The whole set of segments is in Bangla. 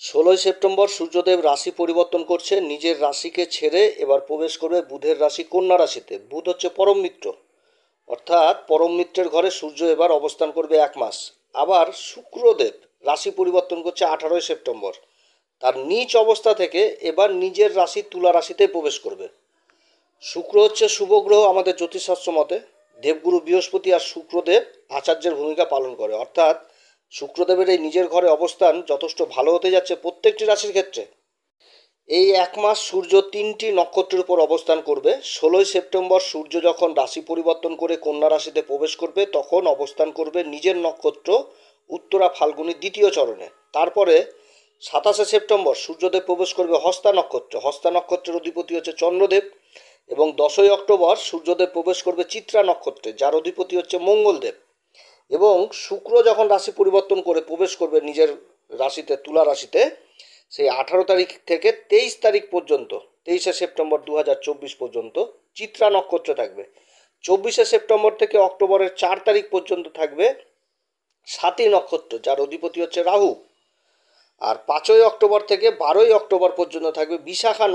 16 সেপ্টেম্বর সূর্যদেব রাশি পরিবর্তন করছে, নিজের রাশিকে ছেড়ে এবার প্রবেশ করবে বুধের রাশি কন্যা রাশিতে। বুধ হচ্ছে পরম মিত্র, অর্থাৎ পরম মিত্রের ঘরে সূর্য এবার অবস্থান করবে 1 মাস। আবার শুক্রদেব রাশি পরিবর্তন করছে 18 সেপ্টেম্বর, তার নিচ অবস্থা থেকে এবার নিজের রাশি তুলা রাশিতে প্রবেশ করবে। শুক্র হচ্ছে শুভ গ্রহ আমাদের জ্যোতিষশাস্ত্র মতে। দেবগুরু বৃহস্পতি আর শুক্রদেব আচার্যের ভূমিকা পালন করে, অর্থাৎ শুক্রদেবের এই নিজের ঘরে অবস্থান যথেষ্ট ভালো হতে যাচ্ছে প্রত্যেকটি রাশির ক্ষেত্রে। এই 1 মাস সূর্য 3টি নক্ষত্রের উপর অবস্থান করবে। 16 সেপ্টেম্বর সূর্য যখন রাশি পরিবর্তন করে কন্যা রাশিতে প্রবেশ করবে তখন অবস্থান করবে নিজের নক্ষত্র উত্তরা ফাল্গুনী দ্বিতীয় চরণে। তারপরে 27 সেপ্টেম্বর সূর্যদেব প্রবেশ করবে হস্তা নক্ষত্র। হস্তা নক্ষত্রের অধিপতি হচ্ছে চন্দ্রদেব। এবং 10 অক্টোবর সূর্যদেব প্রবেশ করবে চিত্রা নক্ষত্রে, যার অধিপতি হচ্ছে মঙ্গলদেব। এবং শুক্র যখন রাশি পরিবর্তন করে প্রবেশ করবে নিজের রাশিতে তুলা রাশিতে, সেই 18 তারিখ থেকে 23 তারিখ পর্যন্ত, 23 সেপ্টেম্বর 2024 পর্যন্ত চিত্রা নক্ষত্র থাকবে। 24 সেপ্টেম্বর থেকে অক্টোবরের 4 তারিখ পর্যন্ত থাকবে স্বাতী নক্ষত্র, যার অধিপতি হচ্ছে রাহু। আর 5 অক্টোবর থেকে 12 অক্টোবর পর্যন্ত থাকবে বিশাখা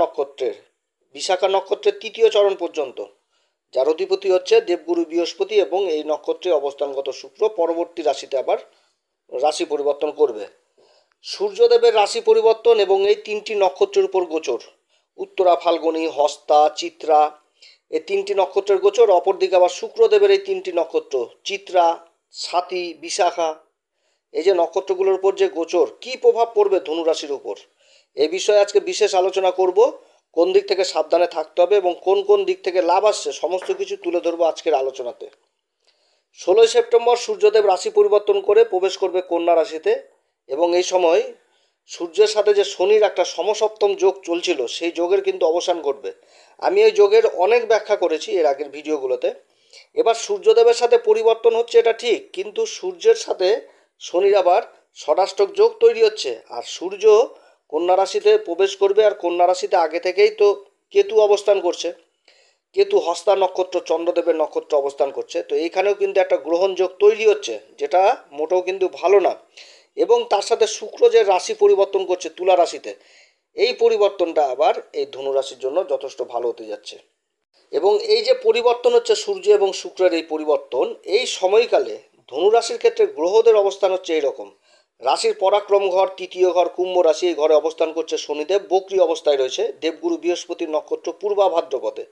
নক্ষত্রের তৃতীয় চরণ পর্যন্ত, যার অধিপতি হচ্ছে দেবগুরু বৃহস্পতি। এবং এই নক্ষত্রে অবস্থানগত শুক্র পরবর্তী রাশিতে আবার রাশি পরিবর্তন করবে। সূর্যদেবের রাশি পরিবর্তন এবং এই 3টি নক্ষত্রের উপর গোচর, উত্তরা ফাল্গুনী, হস্তা, চিত্রা, এই 3টি নক্ষত্রের গোচর। অপরদিকে আবার শুক্রদেবের এই 3টি নক্ষত্র চিত্রা, স্বাতী, বিশাখা, এই যে নক্ষত্রগুলোর উপর যে গোচর, কী প্রভাব পড়বে ধনুরাশির উপর, এই বিষয়ে আজকে বিশেষ আলোচনা করব। কোন দিক থেকে সাবধানে থাকতে হবে এবং কোন কোন দিক থেকে লাভ আসছে সমস্ত কিছু তুলে ধরবো আজকের আলোচনাতে। 16 সেপ্টেম্বর সূর্যদেব রাশি পরিবর্তন করে প্রবেশ করবে কন্যা রাশিতে। এবং এই সময় সূর্যের সাথে যে শনির একটা সমসপ্তম যোগ চলছিল, সেই যোগের কিন্তু অবসান ঘটবে। আমি এই যোগের অনেক ব্যাখ্যা করেছি এর আগের ভিডিওগুলোতে। এবার সূর্যদেবের সাথে পরিবর্তন হচ্ছে এটা ঠিক, কিন্তু সূর্যের সাথে শনির আবার ষষ্টাষ্টক যোগ তৈরি হচ্ছে। আর সূর্য কন্যা রাশিতে প্রবেশ করবে, আর কন্যা রাশিতে আগে থেকেই তো কেতু অবস্থান করছে। কেতু হস্তা নক্ষত্র, চন্দ্রদেবের নক্ষত্র অবস্থান করছে। তো এইখানেও কিন্তু একটা গ্রহণ যোগ তৈরি হচ্ছে, যেটা মোটেও কিন্তু ভালো না। এবং তার সাথে শুক্র যে রাশি পরিবর্তন করছে তুলা রাশিতে, এই পরিবর্তনটা আবার এই ধনু রাশির জন্য যথেষ্ট ভালো হতে যাচ্ছে। এবং এই যে পরিবর্তন হচ্ছে সূর্য এবং শুক্রের এই পরিবর্তন, এই সময়কালে ধনুরাশির ক্ষেত্রে গ্রহদের অবস্থান হচ্ছে এইরকম। রাশির পরাক্রম ঘর, তৃতীয় ঘর কুম্ভ রাশি, এই ঘরে অবস্থান করছে শনিদেব, বক্রী অবস্থায় রয়েছে। দেবগুরু বৃহস্পতির নক্ষত্র পূর্বা ভাদ্রপদে।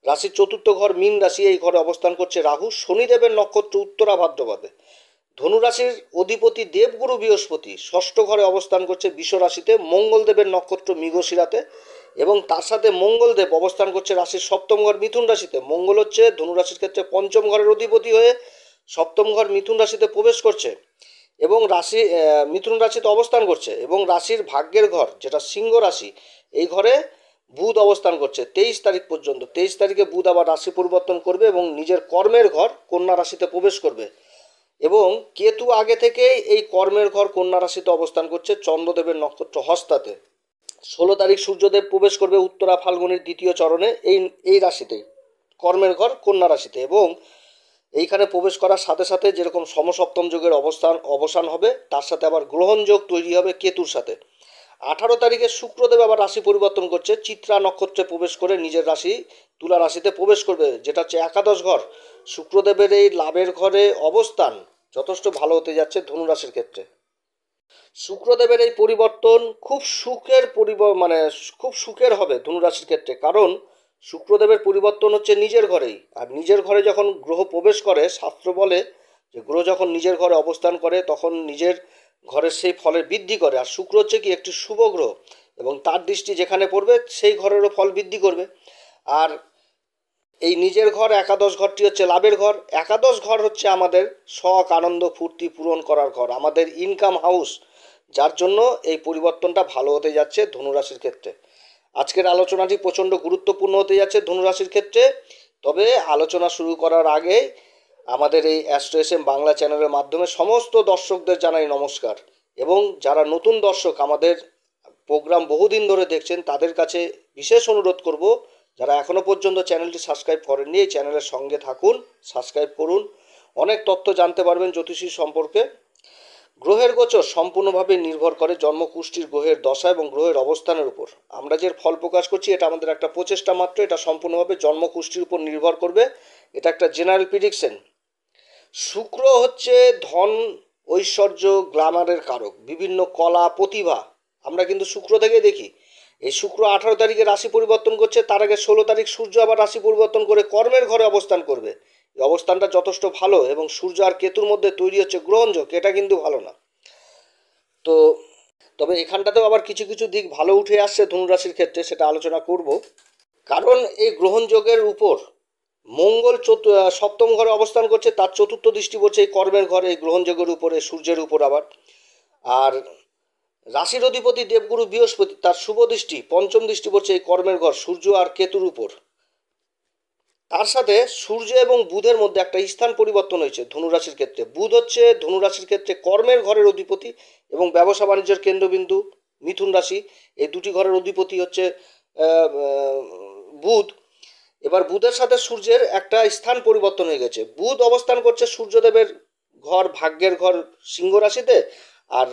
রাশির চতুর্থ ঘর মীন রাশি, এই ঘরে অবস্থান করছে রাহু, শনিদেবের নক্ষত্র উত্তরা ভাদ্রপদে। ধনুরাশির অধিপতি দেবগুরু বৃহস্পতি ষষ্ঠ ঘরে অবস্থান করছে বৃষ রাশিতে, মঙ্গলদেবের নক্ষত্র মৃগশিরাতে। এবং তার সাথে মঙ্গলদেব অবস্থান করছে রাশির সপ্তম ঘর মিথুন রাশিতে। মঙ্গল হচ্ছে ধনুরাশির ক্ষেত্রে পঞ্চম ঘরের অধিপতি হয়ে সপ্তম ঘর মিথুন রাশিতে প্রবেশ করছে এবং মিথুন রাশিতে অবস্থান করছে। এবং রাশির ভাগ্যের ঘর যেটা সিংহ রাশি, এই ঘরে বুধ অবস্থান করছে 23 তারিখ পর্যন্ত। 23 তারিখে বুধ আবার রাশি পরিবর্তন করবে এবং নিজের কর্মের ঘর কন্যা রাশিতে প্রবেশ করবে। এবং কেতু আগে থেকেই এই কর্মের ঘর কন্যা রাশিতে অবস্থান করছে চন্দ্রদেবের নক্ষত্র হস্তাতে। 16 তারিখ সূর্যদেব প্রবেশ করবে উত্তরা ফাল্গুনীর দ্বিতীয় চরণে, এই রাশিতেই, কর্মের ঘর কন্যা রাশিতে। এবং এইখানে প্রবেশ করার সাথে সাথে যেরকম সমসপ্তম যোগের অবসান হবে, তার সাথে আবার গ্রহণ যোগ তৈরি হবে কেতুর সাথে। 18 তারিখে শুক্রদেব আবার রাশি পরিবর্তন করছে, চিত্রা নক্ষত্রে প্রবেশ করে নিজের রাশি তুলা রাশিতে প্রবেশ করবে, যেটা হচ্ছে একাদশ ঘর। শুক্রদেবের এই লাভের ঘরে অবস্থান যথেষ্ট ভালো হতে যাচ্ছে ধনুরাশির ক্ষেত্রে। শুক্রদেবের এই পরিবর্তন খুব সুখের হবে ধনুরাশির ক্ষেত্রে, কারণ শুক্রদেবের পরিবর্তন হচ্ছে নিজের ঘরেই। আর নিজের ঘরে যখন গ্রহ প্রবেশ করে, শাস্ত্র বলে যে গ্রহ যখন নিজের ঘরে অবস্থান করে তখন নিজের ঘরের সেই ফলের বৃদ্ধি করে। আর শুক্র হচ্ছে কি একটি শুভ গ্রহ, এবং তার দৃষ্টি যেখানে পড়বে সেই ঘরেরও ফল বৃদ্ধি করবে। আর এই নিজের ঘর একাদশ ঘরটি হচ্ছে লাভের ঘর। একাদশ ঘর হচ্ছে আমাদের শখ, আনন্দ, ফুর্তি পূরণ করার ঘর, আমাদের ইনকাম হাউস, যার জন্য এই পরিবর্তনটা ভালো হতে যাচ্ছে ধনুরাশির ক্ষেত্রে। আজকের আলোচনাটি প্রচণ্ড গুরুত্বপূর্ণ হতে যাচ্ছে ধনুরাশির ক্ষেত্রে। তবে আলোচনা শুরু করার আগে আমাদের এই অ্যাস্ট্রো এস এম বাংলা চ্যানেলের মাধ্যমে সমস্ত দর্শকদের জানাই নমস্কার। এবং যারা নতুন দর্শক আমাদের প্রোগ্রাম বহুদিন ধরে দেখছেন, তাদের কাছে বিশেষ অনুরোধ করব, যারা এখনও পর্যন্ত চ্যানেলটি সাবস্ক্রাইব করেননি, এই চ্যানেলের সঙ্গে থাকুন, সাবস্ক্রাইব করুন। অনেক তথ্য জানতে পারবেন জ্যোতিষী সম্পর্কে। গ্রহের গোচর সম্পূর্ণভাবে নির্ভর করে জন্মকুষ্ঠির গ্রহের দশা এবং গ্রহের অবস্থানের উপর। আমরা যে ফল প্রকাশ করছি এটা আমাদের একটা প্রচেষ্টা মাত্র, এটা সম্পূর্ণভাবে জন্মকুষ্ঠির উপর নির্ভর করবে। এটা একটা জেনারেল প্রিডিকশন। শুক্র হচ্ছে ধন, ঐশ্বর্য, গ্ল্যামারের কারক, বিভিন্ন কলা, প্রতিভা আমরা কিন্তু শুক্র থেকে দেখি। এই শুক্র 18 তারিখে রাশি পরিবর্তন করছে, তার আগে 16 তারিখ সূর্য আবার রাশি পরিবর্তন করে কর্মের ঘরে অবস্থান করবে। এই অবস্থানটা যথেষ্ট ভালো এবং সূর্য আর কেতুর মধ্যে তৈরি হচ্ছে গ্রহণযোগ, এটা কিন্তু ভালো না। তো তবে এখানটাতেও আবার কিছু কিছু দিক ভালো উঠে আসছে ধনুরাশির ক্ষেত্রে, সেটা আলোচনা করব। কারণ এই গ্রহণযোগের উপর মঙ্গল সপ্তম ঘরে অবস্থান করছে, তার চতুর্থ দৃষ্টি পড়ছে এই কর্মের ঘরে, এই গ্রহণযোগের উপরে, সূর্যের উপর আবার। আর রাশির অধিপতি দেবগুরু বৃহস্পতি, তার শুভ দৃষ্টি, পঞ্চম দৃষ্টি পড়ছে এই কর্মের ঘর, সূর্য আর কেতুর উপর। তার সাথে সূর্য এবং বুধের মধ্যে একটা স্থান পরিবর্তন হয়েছে ধনুরাশির ক্ষেত্রে। বুধ হচ্ছে ধনুরাশির ক্ষেত্রে কর্মের ঘরের অধিপতি এবং ব্যবসা বাণিজ্যের কেন্দ্রবিন্দু মিথুন রাশি। এই দুটি ঘরের অধিপতি হচ্ছে বুধ। এবার বুধের সাথে সূর্যের একটা স্থান পরিবর্তন হয়ে গেছে। বুধ অবস্থান করছে সূর্যদেবের ঘর, ভাগ্যের ঘর সিংহ রাশিতে, আর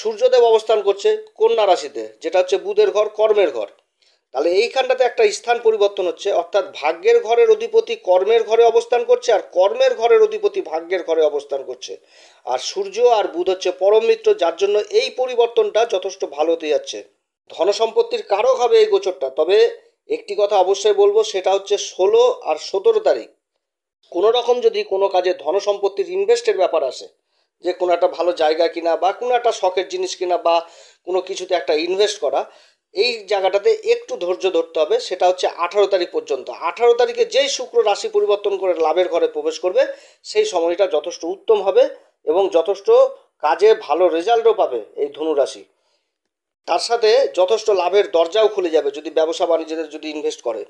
সূর্যদেব অবস্থান করছে কন্যা রাশিতে, যেটা হচ্ছে বুধের ঘর, কর্মের ঘর। তাহলে এইখানটাতে একটা স্থান পরিবর্তন হচ্ছে, অর্থাৎ ভাগ্যের ঘরের অধিপতি কর্মের ঘরে অবস্থান করছে, আর কর্মের ঘরের অধিপতি ভাগ্যের ঘরে অবস্থান করছে। আর সূর্য আর বুধ হচ্ছে পরম মিত্র, যার জন্য এই পরিবর্তনটা যথেষ্ট ভালো হতে যাচ্ছে। ধনসম্পত্তির কারক হবে এই গোচরটা। তবে একটি কথা অবশ্যই বলবো, সেটা হচ্ছে 16 আর 17 তারিখ কোনো রকম যদি কোনো কাজে ধনসম্পত্তির ইনভেস্টের ব্যাপার আসে, যে কোনো একটা ভালো জায়গা কিনা বা কোনো একটা শখের জিনিস কিনা বা কোনো কিছুতে একটা ইনভেস্ট করা, এই জায়গাটাতে একটু ধৈর্য ধরতে হবে। সেটা হচ্ছে 18 তারিখ পর্যন্ত। 18 তারিখে যেই শুক্র রাশি পরিবর্তন করে লাভের ঘরে প্রবেশ করবে, সেই সময়টা যথেষ্ট উত্তম হবে এবং যথেষ্ট কাজে ভালো রেজাল্টও পাবে এই ধনুরাশি। তার সাথে যথেষ্ট লাভের দরজাও খুলে যাবে যদি ব্যবসা বাণিজ্যের যদি ইনভেস্ট করে।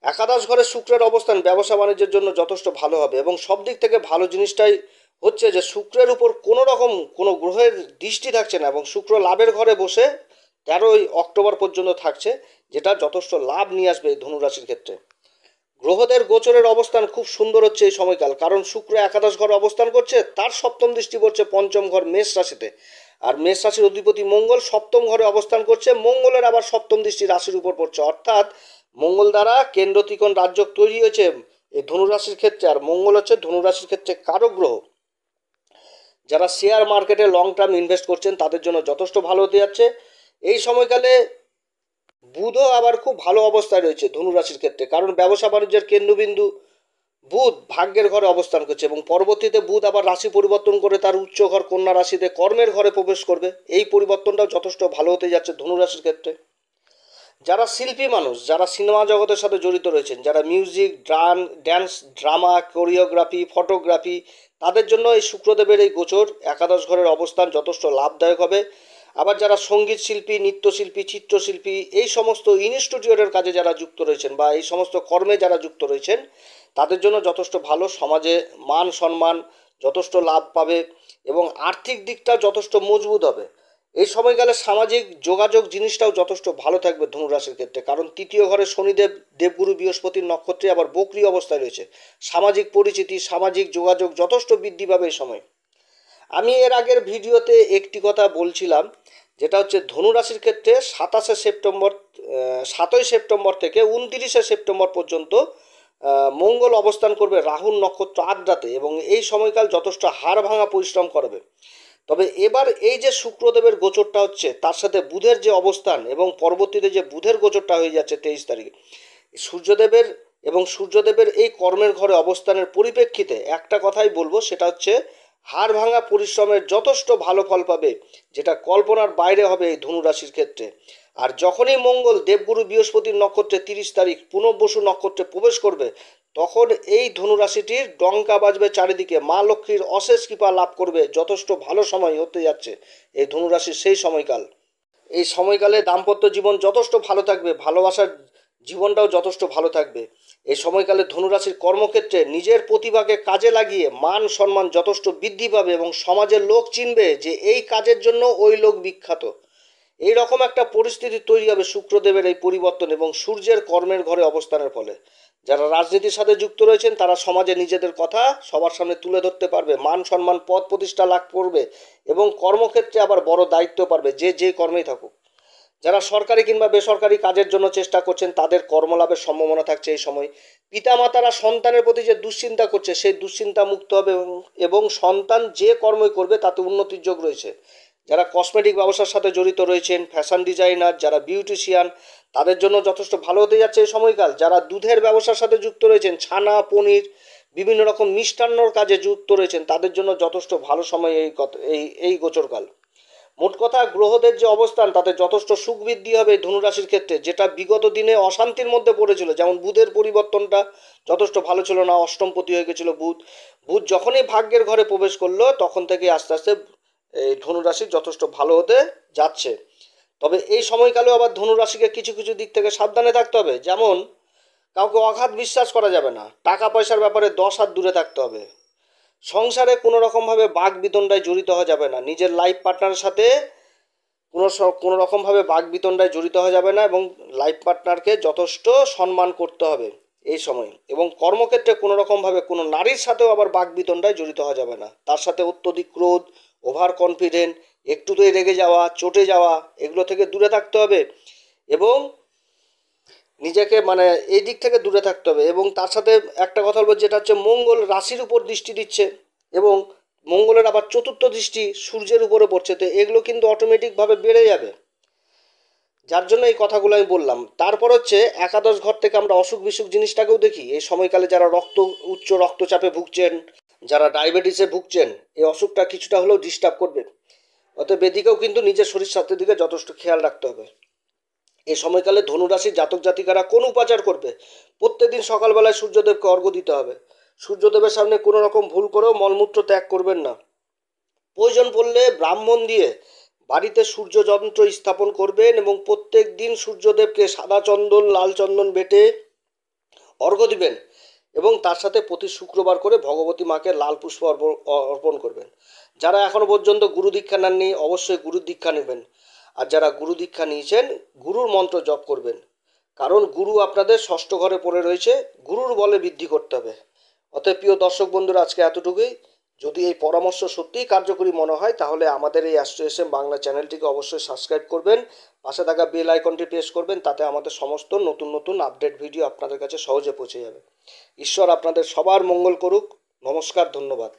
একাদশ ঘরে শুক্রের অবস্থান ব্যবসা বাণিজ্যের জন্য যথেষ্ট ভালো হবে এবং সব দিক থেকে ভালো জিনিসটাই হচ্ছে যে শুক্রের উপর কোনো রকম কোনো গ্রহের দৃষ্টি থাকছে না এবং শুক্র লাভের ঘরে বসে 13 অক্টোবর পর্যন্ত থাকছে, যেটা যথেষ্ট লাভ নিয়ে আসবে এই ধনুরাশির ক্ষেত্রে। গ্রহদের গোচরের অবস্থান খুব সুন্দর হচ্ছে এই সময়কাল, কারণ শুক্র একাদশ ঘরে অবস্থান করছে, তার সপ্তম দৃষ্টি পড়ছে পঞ্চম ঘর মেষ রাশিতে, আর মেষ রাশির অধিপতি মঙ্গল সপ্তম ঘরে অবস্থান করছে, মঙ্গলের আবার সপ্তম দৃষ্টি রাশির উপর পড়ছে, অর্থাৎ মঙ্গল দ্বারা কেন্দ্র ত্রিকোণ রাজ্য তৈরি হয়েছে এই ধনুরাশির ক্ষেত্রে। আর মঙ্গল হচ্ছে ধনুরাশির ক্ষেত্রে কারক গ্রহ। যারা শেয়ার মার্কেটে লং টার্ম ইনভেস্ট করছেন তাদের জন্য যথেষ্ট ভালো হতে যাচ্ছে এই সময়কালে। বুধও আবার খুব ভালো অবস্থায় রয়েছে ধনুরাশির ক্ষেত্রে, কারণ ব্যবসা বাণিজ্যের কেন্দ্রবিন্দু বুধ ভাগ্যের ঘরে অবস্থান করছে এবং পরবর্তীতে বুধ আবার রাশি পরিবর্তন করে তার উচ্চ ঘর কন্যা রাশিতে কর্মের ঘরে প্রবেশ করবে। এই পরিবর্তনটাও যথেষ্ট ভালো হতে যাচ্ছে ধনুরাশির ক্ষেত্রে। যারা শিল্পী মানুষ, যারা সিনেমা জগতের সাথে জড়িত রয়েছেন, যারা music, dance, drama, choreography, photography, তাদের জন্য এই শুক্রদেবের এই গোচর একাদশ ঘরের অবস্থান যথেষ্ট লাভদায়ক হবে। আবার যারা সঙ্গীত শিল্পী, নৃত্যশিল্পী, চিত্রশিল্পী, এই সমস্ত ইনস্টিটিউটের কাজে যারা যুক্ত রয়েছেন বা এই সমস্ত কর্মে যারা যুক্ত রয়েছেন, তাদের জন্য যথেষ্ট ভালো, সমাজে মান সম্মান যথেষ্ট লাভ পাবে এবং আর্থিক দিকটা যথেষ্ট মজবুত হবে। এই সময়কালে সামাজিক যোগাযোগ জিনিসটাও যথেষ্ট ভালো থাকবে ধনুরাশির ক্ষেত্রে, কারণ তৃতীয় ঘরে শনিদেব দেবগুরু বৃহস্পতির নক্ষত্রে আবার বক্রী অবস্থায় রয়েছে। সামাজিক পরিচিতি, সামাজিক যোগাযোগ যথেষ্ট বৃদ্ধি পাবে এই সময়। আমি এর আগের ভিডিওতে একটি কথা বলছিলাম, যেটা হচ্ছে ধনুরাশির ক্ষেত্রে 7ই সেপ্টেম্বর থেকে 29 সেপ্টেম্বর পর্যন্ত মঙ্গল অবস্থান করবে রাহুর নক্ষত্র আদ্রাতে এবং এই সময়কাল যথেষ্ট হাড় ভাঙা পরিশ্রম করবে। তবে এবার এই যে শুক্রদেবের গোচরটা হচ্ছে, তার সাথে বুধের যে অবস্থান এবং পরবর্তীতে যে বুধের গোচরটা হয়ে যাচ্ছে 23 তারিখে, সূর্যদেবের এই কর্মের ঘরে অবস্থানের পরিপ্রেক্ষিতে একটা কথাই বলবো, সেটা হচ্ছে হাড় ভাঙা পরিশ্রমের যথেষ্ট ভালো ফল পাবে, যেটা কল্পনার বাইরে হবে এই ধনুরাশির ক্ষেত্রে। আর যখনই মঙ্গল দেবগুরু বৃহস্পতির নক্ষত্রে 30 তারিখ পুনর্বসু নক্ষত্রে প্রবেশ করবে, তখন এই ধনুরাশিটির ডঙ্কা বাজবে চারিদিকে, মা লক্ষ্মীর অশেষ কৃপা লাভ করবে। যথেষ্ট ভালো সময় হতে যাচ্ছে এই ধনুরাশির সেই সময়কাল। এই সময়কালে দাম্পত্য জীবন যথেষ্ট ভালো থাকবে, ভালোবাসার জীবনটাও যথেষ্ট ভালো থাকবে। এই সময়কালে ধনুরাশির কর্মক্ষেত্রে নিজের প্রতিভাকে কাজে লাগিয়ে মান সম্মান যথেষ্ট বৃদ্ধি পাবে এবং সমাজের লোক চিনবে যে এই কাজের জন্য ওই লোক বিখ্যাত। এই রকম একটা পরিস্থিতি তৈরি হবে শুক্রদেবের এই পরিবর্তন এবং সূর্যের কর্মের ঘরে অবস্থানের ফলে, যারা রাজনীতির সাথে যুক্ত রয়েছেন তারা সমাজে নিজেদের কথা সবার সামনে তুলে ধরতে পারবে, মান সম্মান পদ প্রতিষ্ঠা লাভ করবে এবং কর্মক্ষেত্রে আবার বড় দায়িত্ব পারবে, যে কর্মেই থাকুক। যারা সরকারি কিংবা বেসরকারি কাজের জন্য চেষ্টা করছেন তাদের কর্মলাভের সম্ভাবনা থাকছে এই সময়। পিতামাতারা সন্তানের প্রতি যে দুশ্চিন্তা করছে সেই দুশ্চিন্তা মুক্ত হবে এবং সন্তান যে কর্মই করবে তাতে উন্নতির যোগ রয়েছে। যারা কসমেটিক ব্যবসার সাথে জড়িত রয়েছেন, ফ্যাশন ডিজাইনার, যারা বিউটিশিয়ান, তাদের জন্য যথেষ্ট ভালো হতে যাচ্ছে এই সময়কাল। যারা দুধের ব্যবসার সাথে যুক্ত রয়েছেন, ছানা, পনির, বিভিন্ন রকম মিষ্টান্নর কাজে যুক্ত রয়েছেন, তাদের জন্য যথেষ্ট ভালো সময় এই গোচরকাল। মোট কথা, গ্রহদের যে অবস্থান তাতে যথেষ্ট সুখ বৃদ্ধি হবে ধনুরাশির ক্ষেত্রে, যেটা বিগত দিনে অশান্তির মধ্যে পড়েছিল। যেমন বুধের পরিবর্তনটা যথেষ্ট ভালো ছিল না, অষ্টমপতি হয়ে গেছিল বুধ। বুধ যখনই ভাগ্যের ঘরে প্রবেশ করলো তখন থেকে আস্তে আস্তে এই ধনুরাশি যথেষ্ট ভালো হতে যাচ্ছে। তবে এই সময়কালেও আবার ধনুরাশিকে কিছু কিছু দিক থেকে সাবধানে থাকতে হবে। যেমন কাউকে অগাধ বিশ্বাস করা যাবে না, টাকা পয়সার ব্যাপারে 10 হাত দূরে থাকতে হবে, সংসারে কোনো রকমভাবে বাঘ বিতণ্ডায় জড়িত হওয়া যাবে না, নিজের লাইফ পার্টনারের সাথে কোনো রকমভাবে বাঘ বিতণ্ডায় জড়িত হওয়া যাবে না এবং লাইফ পার্টনারকে যথেষ্ট সম্মান করতে হবে এই সময়। এবং কর্মক্ষেত্রে কোনো রকমভাবে কোনো নারীর সাথেও আবার বাঘ বিতণ্ডায় জড়িত হওয়া যাবে না, তার সাথে অত্যধিক ক্রোধ, ওভার কনফিডেন্ট, একটুতেই রেগে যাওয়া, চটে যাওয়া, এগুলো থেকে দূরে থাকতে হবে এবং নিজেকে এই দিক থেকে দূরে থাকতে হবে। এবং তার সাথে একটা কথা বলবো, যেটা হচ্ছে মঙ্গল রাশির উপর দৃষ্টি দিচ্ছে এবং মঙ্গলের আবার চতুর্থ দৃষ্টি সূর্যের উপরে পড়ছে, তো এগুলো কিন্তু অটোমেটিকভাবে বেড়ে যাবে, যার জন্য এই কথাগুলো আমি বললাম। তারপর হচ্ছে একাদশ ঘর থেকে আমরা অসুখ বিসুখ জিনিসটাকেও দেখি এই সময়কালে। যারা উচ্চ রক্তচাপে ভুগছেন, যারা ডায়াবেটিসে ভুগছেন, এই অসুখটা কিছুটা হলেও ডিস্টার্ব করবে। অতএব এদিকেও কিন্তু নিজের শরীর স্বাস্থ্যের দিকে যথেষ্ট খেয়াল রাখতে হবে। এই সময়কালে ধনুরাশির জাতক জাতিকারা কোন উপাচার করবে? প্রত্যেকদিন সকালবেলায় সূর্যদেবকে অর্ঘ্য দিতে হবে। সূর্যদেবের সামনে কোনো রকম ভুল করেও মলমূত্র ত্যাগ করবেন না। প্রয়োজন পড়লে ব্রাহ্মণ দিয়ে বাড়িতে সূর্য যন্ত্র স্থাপন করবেন এবং প্রত্যেক দিন সূর্যদেবকে সাদা চন্দন, লাল চন্দন বেটে অর্ঘ্য দিবেন এবং তার সাথে প্রতি শুক্রবার করে ভগবতী মাকে লাল পুষ্প অর্পণ করবেন। যারা এখনও পর্যন্ত গুরু দীক্ষা নেননি অবশ্যই গুরু দীক্ষা নেবেন, আর যারা গুরু দীক্ষা নিয়েছেন গুরুর মন্ত্র জপ করবেন, কারণ গুরু আপনাদের ষষ্ঠ ঘরে পড়ে রয়েছে, গুরুর বলে বৃদ্ধি করতে হবে। অতএব প্রিয় দর্শক বন্ধুরা, আজকে এতটুকুই। যদি এই পরামর্শ সত্যিই কার্যকরী মনে হয় তাহলে আমাদের এই অ্যাস্ট্রো এস এম বাংলা চ্যানেলটিকে অবশ্যই সাবস্ক্রাইব করবেন, পাশে থাকা বেল আইকনটি প্রেস করবেন, তাতে আমাদের সমস্ত নতুন নতুন আপডেট ভিডিও আপনাদের কাছে সহজে পৌঁছে যাবে। ঈশ্বর আপনাদের সবার মঙ্গল করুক। নমস্কার, ধন্যবাদ।